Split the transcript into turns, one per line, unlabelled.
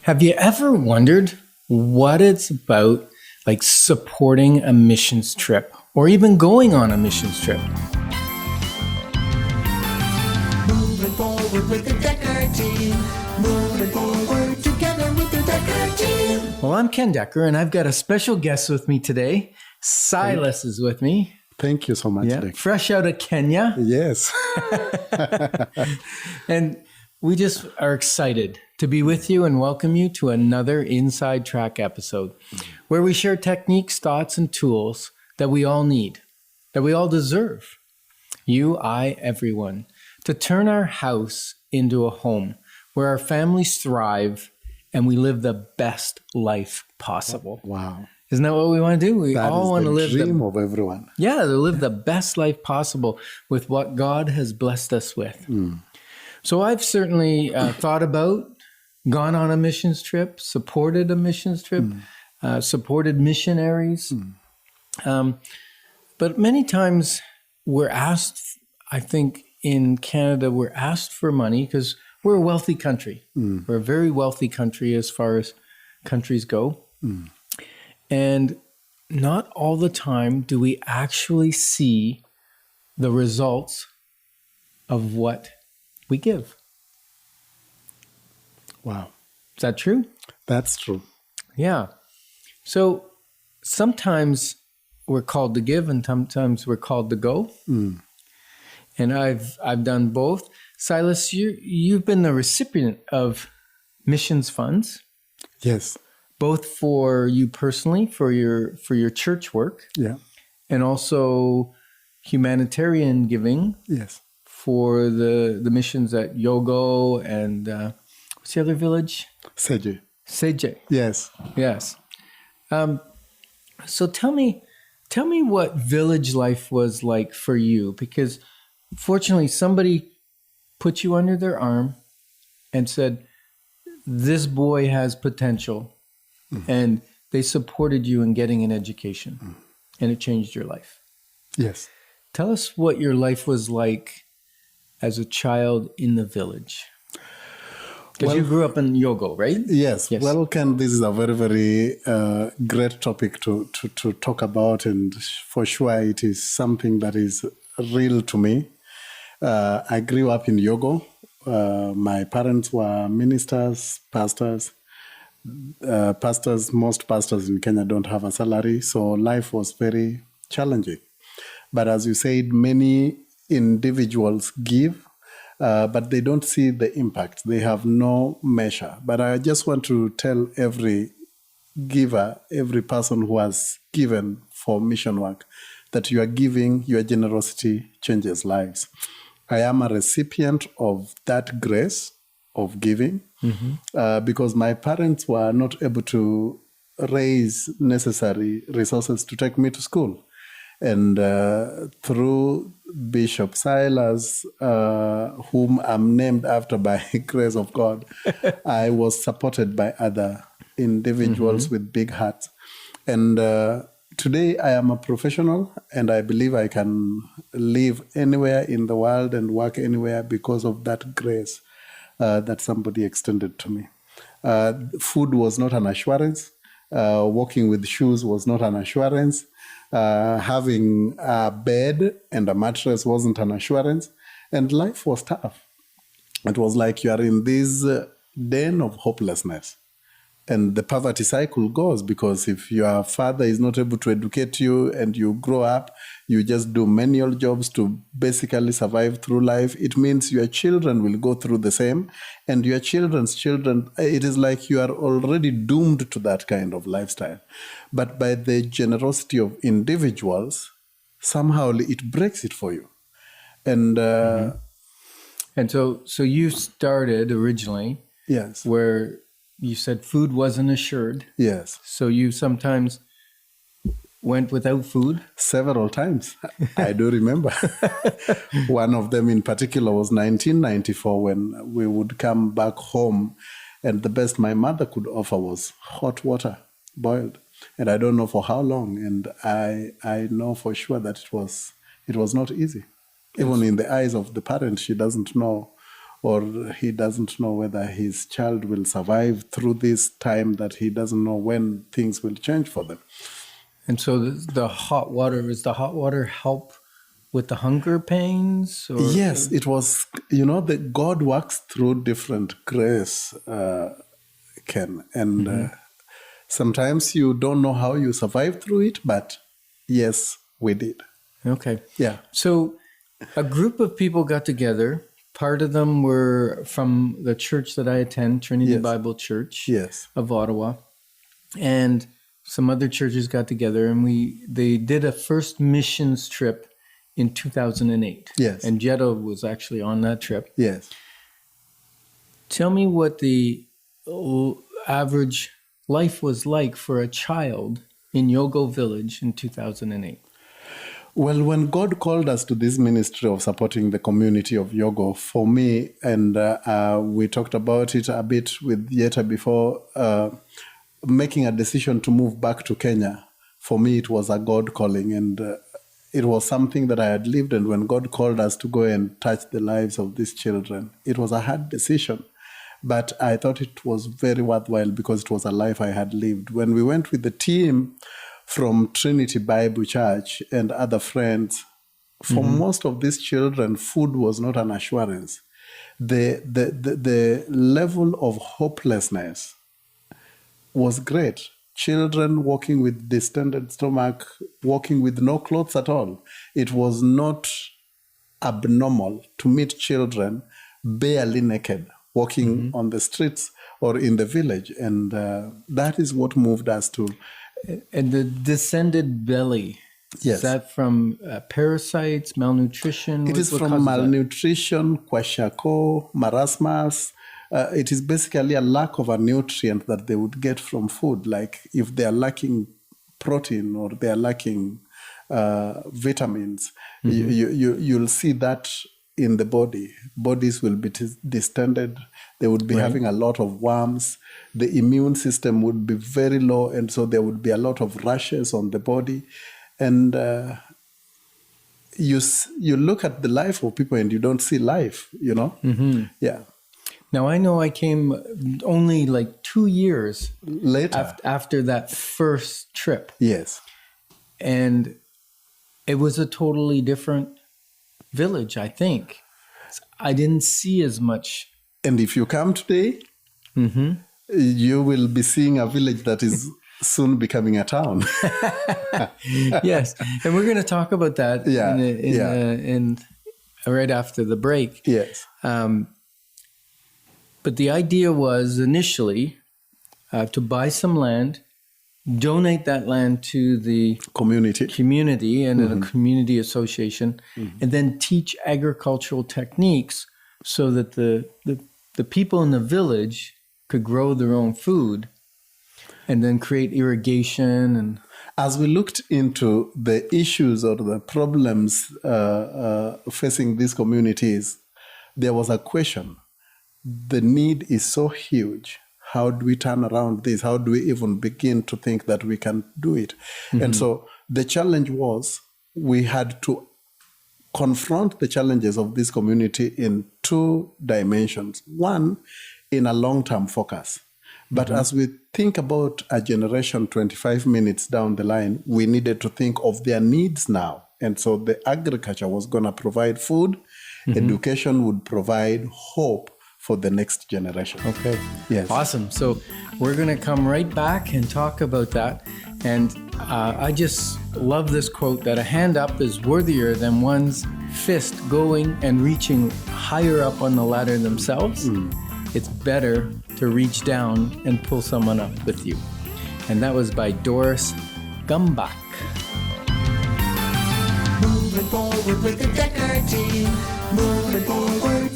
Have you ever wondered what it's about, like supporting a missions trip or even going on a missions trip?
Moving forward with the Decker team. Moving forward together with the Decker team.
Well, I'm Ken Decker, and I've got a special guest with me today. Silas is with me.
Thank you so much, Dick.
Fresh out of Kenya.
Yes.
And we just are excited to be with you and welcome you to another Inside Track episode where we share techniques, thoughts, and tools that we all need, that we all deserve. You, I, everyone, to turn our house into a home where our families thrive and we live the best life possible.
Wow.
Isn't that what we want to do? We
That
all want to live
the dream of everyone.
to live the best life possible with what God has blessed us with. So I've certainly thought about, gone on a missions trip, supported a missions trip, supported missionaries. But many times we're asked, I think in Canada, we're asked for money because we're a wealthy country. We're a very wealthy country as far as countries go. And not all the time do we actually see the results of what we give.
Wow.
Is that true?
That's true.
Yeah. So sometimes we're called to give and sometimes we're called to go. And I've done both. Silas, you've been the recipient of missions funds,
Yes.
both for you personally, for your church work,
Yeah.
and also humanitarian giving
Yes.
for the missions at Yogo and what's the other village?
Seji.
Seje.
Yes.
Yes. So tell me what village life was like for you, because fortunately somebody put you under their arm and said, this boy has potential, and they supported you in getting an education, and it changed your life.
Yes.
Tell us what your life was like as a child in the village. Because you grew up in Yogo, right?
Yes. Well, Ken, this is a very, very great topic to talk about. And for sure, it is something that is real to me. I grew up in Yogo. My parents were ministers, pastors. Most pastors in Kenya don't have a salary. So life was very challenging. But as you said, many individuals give, but they don't see the impact. They have no measure. But I just want to tell every giver, every person who has given for mission work, that you are giving, your generosity changes lives. I am a recipient of that grace of giving because my parents were not able to raise necessary resources to take me to school. And through Bishop Silas, whom I'm named after by grace of God, I was supported by other individuals with big hearts. And today I am a professional, and I believe I can live anywhere in the world and work anywhere because of that grace that somebody extended to me. Food was not an assurance. Walking with shoes was not an assurance. Having a bed and a mattress wasn't an assurance. And life was tough. It was like you are in this den of hopelessness. And the poverty cycle goes because if your father is not able to educate you and you grow up, you just do manual jobs to basically survive through life, it means your children will go through the same. And your children's children, it is like you are already doomed to that kind of lifestyle. But by the generosity of individuals, somehow it breaks it for you. And
And so you started originally
yes,
where you said food wasn't assured.
yes,
So you sometimes went without food.
several times. I do remember. One of them in particular was 1994 when we would come back home and the best my mother could offer was hot water, boiled. And I don't know for how long. And I know for sure that it was not easy. Even in the eyes of the parent, she doesn't know or he doesn't know whether his child will survive through this time that he doesn't know when things will change for them.
And so the hot water, is the hot water help with the hunger pains? Or?
Yes, it was, that God works through different grace, Ken. And sometimes you don't know how you survive through it, but yes, we did.
Okay.
Yeah.
So a group of people got together. Part of them were from the church that I attend, Trinity
Yes.
Bible Church
Yes.
of Ottawa. And some other churches got together, and they did a first missions trip in 2008.
Yes.
And Jetta was actually on that trip.
Yes.
Tell me what the average life was like for a child in Yogo Village in 2008.
Well, when God called us to this ministry of supporting the community of Yogo, for me, and we talked about it a bit with Yeta before, making a decision to move back to Kenya, for me, it was a God calling, and it was something that I had lived. And when God called us to go and touch the lives of these children, it was a hard decision. But I thought it was very worthwhile because it was a life I had lived. When we went with the team from Trinity Bible Church and other friends, for most of these children, food was not an assurance. The level of hopelessness was great. Children walking with distended stomach, walking with no clothes at all. It was not abnormal to meet children barely naked, walking on the streets or in the village. And that is what moved us to.
And the descended belly,
Yes.
is that from parasites, malnutrition?
It is from malnutrition, kwashiorkor, marasmus. It is basically a lack of a nutrient that they would get from food. Like if they are lacking protein or they are lacking vitamins, you'll see that in the body. Bodies will be distended. They would be having a lot of worms. The immune system would be very low, and so there would be a lot of rashes on the body. And you look at the life of people and you don't see life, Yeah.
Now, I know I came only like 2 years
Later.
after that first trip.
Yes.
And it was a totally different village, I think. I didn't see as much.
And if you come today, you will be seeing a village that is soon becoming a town.
Yes. And we're going to talk about that in right after the break.
Yes.
But the idea was initially to buy some land, donate that land to the community and a community association, and then teach agricultural techniques so that the people in the village could grow their own food and then create irrigation. And
as we looked into the issues or the problems facing these communities, there was a question. The need is so huge. How do we turn around this? How do we even begin to think that we can do it? And so the challenge was we had to confront the challenges of this community in 2 dimensions. One, in a long-term focus. But as we think about a generation 25 minutes down the line, we needed to think of their needs now. And so the agriculture was going to provide food. Education would provide hope for the next generation.
okay.
Yes.
Awesome. So we're going to come right back and talk about that. And I just love this quote that a hand up is worthier than one's fist going and reaching higher up on the ladder themselves. It's better to reach down and pull someone up with you. And that was by Doris Gumbach.
Moving forward with the Decker team. Moving forward